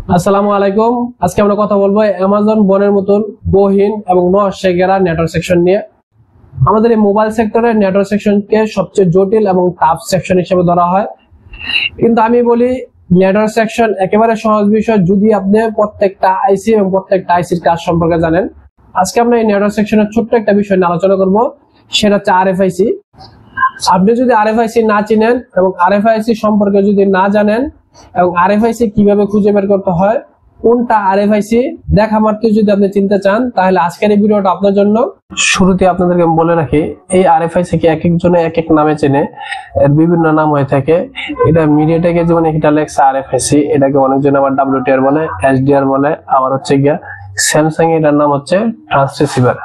আসসালামু আলাইকুম। আজকে আমরা কথা বলবো অ্যামাজন বনের মতন গহীন এবং রহস্যে ঘেরা নেটওয়ার্ক সেকশন নিয়ে। আমাদের এই মোবাইল সেক্টরের নেটওয়ার্ক সেকশনকে সবচেয়ে জটিল এবং টাফ সেকশন হিসেবে ধরা হয়, কিন্তু আমি বলি নেটওয়ার্ক সেকশন একেবারে সহজ বিষয় যদি আপনি প্রত্যেকটা আইসি এবং প্রত্যেকটা আইসির কাজ সম্পর্কে জানেন। আজকে আমরা এই নেটওয়ার্ক সেকশনের ছোট্ট একটা বিষয় নিয়ে আলোচনা করব, সেটা হচ্ছে আরএফআইসি। আপনি যদি আরএফআইসি না চিনেন এবং আরএফআইসি সম্পর্কে যদি না জানেন এবং আরএফআইসি কিভাবে খুঁজে বের করতে হয়, কোনটা আরএফআইসি দেখা মাত্র যদি আপনি চিনতে চান, তাহলে আজকের এই ভিডিওটা আপনার জন্য। শুরুতে আপনাদেরকে বলে রাখি, এই আরএফআইসি কে এক একজনে এক এক নামে চেনে, এর বিভিন্ন নাম হয়ে থাকে। এটা মিডিয়াটেকে যেমন এটা লেখছে আরএফআইসি, এটাকে অনেকজন আবার ডাব্লিউটিআর বলে, এসডিআর বলে, আবার হচ্ছে গিয়া স্যামসাং এটার নাম হচ্ছে ট্রান্সরিসিভার।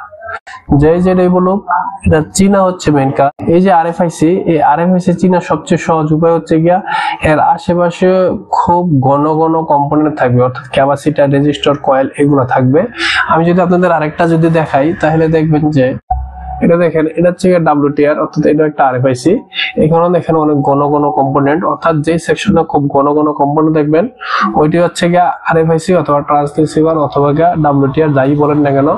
যেটাই বলুক, এটা চীনা হচ্ছে মেইন কাজ। এই যে আরএফআইসি, এই আরএফআইসি চীনা সবচেয়ে সহজ উপায় হচ্ছে গিয়া এর আশেপাশে খুব ঘন ঘন কম্পোনেন্ট থাকবে, অর্থাৎ ক্যাপাসিটর, রেজিস্টর, কয়েল এগুলো থাকবে। আমি যদি আপনাদের আরেকটা যদি দেখাই, তাহলে দেখবেন যে এটা দেখেন, এটা হচ্ছে ডাব্লিউটিআর, অর্থাৎ এটা একটা আরএফআইসি। এখানেও দেখেন অনেক ঘন ঘন কম্পোনেন্ট, অর্থাৎ যে সেকশনে খুব ঘন ঘন কম্পোনেন্ট দেখবেন ওইটি হচ্ছে গিয়া আরএফআইসি অথবা ট্রান্সরিসিভার অথবা গিয়া ডাব্লিউটিআর, যাই বলেন না কেন।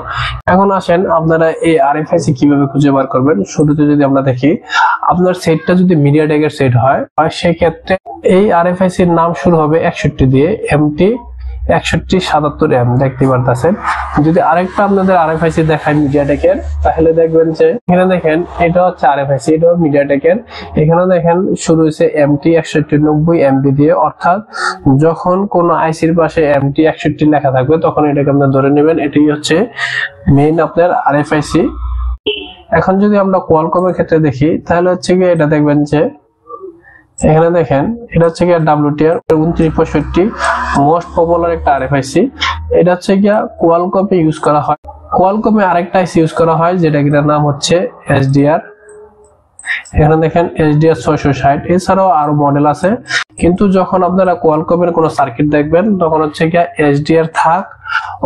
এখন আসেন আপনারা এই আরএফআইসি কিভাবে খুঁজে বার করবেন। শুরুতে যদি আমরা দেখি, আপনার সেটটা যদি মিডিয়াটেকের সেট হয়, সেক্ষেত্রে এই আরএফআইসির নাম শুরু হবে 61 দিয়ে, এমটি 6177M দেখতে পারতেছেন। যদি আরেকটা আপনাদের আরএফআইসি দেখায় মিডিয়াটেকের, তাহলে দেখবেন যে এখানে দেখেন এটা হচ্ছে আরএফআইসি, এটাও মিডিয়াটেকের। এখানে দেখেন শুরু হয়েছে এমটি 6190MB দিয়ে, অর্থাৎ যখন কোন আইসির পাশে এমটি 61 লেখা থাকবে তখন এটাকে আপনারা ধরে নেবেন এটাই হচ্ছে মেইন আপনার আরএফআইসি। এখন যদি আমরা কোয়ালকমের ক্ষেত্রে দেখি, তাহলে হচ্ছে কি এটা দেখবেন যে এখানে দেখেন এটা হচ্ছে গিয়া ডাব্লিউটিআর 2965, মোস্ট পপুলার একটা আরএফআইসি। এটা হচ্ছে গিয়া কোয়ালকমে ইউজ করা হয়। কোয়ালকমে আরেকটা আইসি ইউজ করা হয় যেটা কিটার নাম হচ্ছে এসডিআর। এখানে দেখেন এসডিআর 660, এছাড়াও আরো মডেল আছে, কিন্তু যখন আপনারা কোয়ালকমের কোনো সার্কিট দেখবেন তখন হচ্ছে গিয়া এসডিআর থাক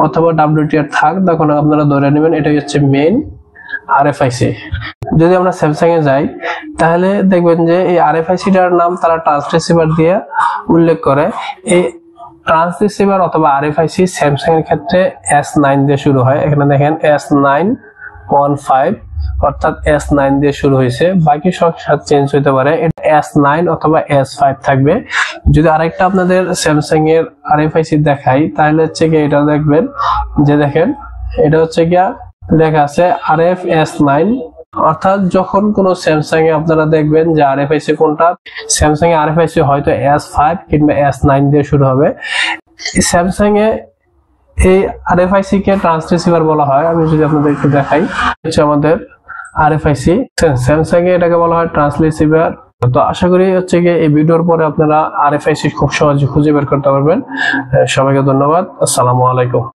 অথবা ডাব্লিউটিআর থাক, তখন আপনারা ধরে নেবেন এটাই হচ্ছে মেইন আরএফআইসি। যদি আমরা স্যামসাং এ যাই, তাহলে দেখবেন যে এই আরএফআইসিটার নাম তারা ট্রান্সরিসিভার দিয়ে উল্লেখ করে। এই ট্রান্সরিসিভার অথবা আরএফআইসি স্যামসাং এর ক্ষেত্রে S9 দিয়ে শুরু হয়। এখানে দেখেন S915, অর্থাৎ S9 দিয়ে শুরু হয়েছে, বাকি সব চেঞ্জ হতে পারে, এটা S9 অথবা S5 থাকবে। যদি আরেকটা আপনাদের স্যামসাং এর আরএফআইসি দেখাই, তাহলে হচ্ছে কি এটা দেখবেন যে দেখেন এটা হচ্ছে গিয়া লেখা আছে RFS9, অর্থাৎ যখন কোন স্যামসাং এ আপনারা দেখবেন যে আরএফআইসি কোনটা, স্যামসাং এ আরএফআইসি হয়তো S5 কিংবা S9 দিয়ে শুরু হবে। স্যামসাং এ এই আরএফআইসি কে ট্রান্সরিসিভার বলা হয়। আমি যদি আপনাদের একটু দেখাই, হচ্ছে আমাদের আরএফআইসি, স্যামসাং এ এটাকে বলা হয় ট্রান্সরিসিভার। তো আশা করি হচ্ছে গিয়ে এই ভিডিওর পরে আপনারা আরএফআইসি খুব সহজে খুঁজে বের করতে পারবেন। সবাইকে ধন্যবাদ। আসসালামু আলাইকুম।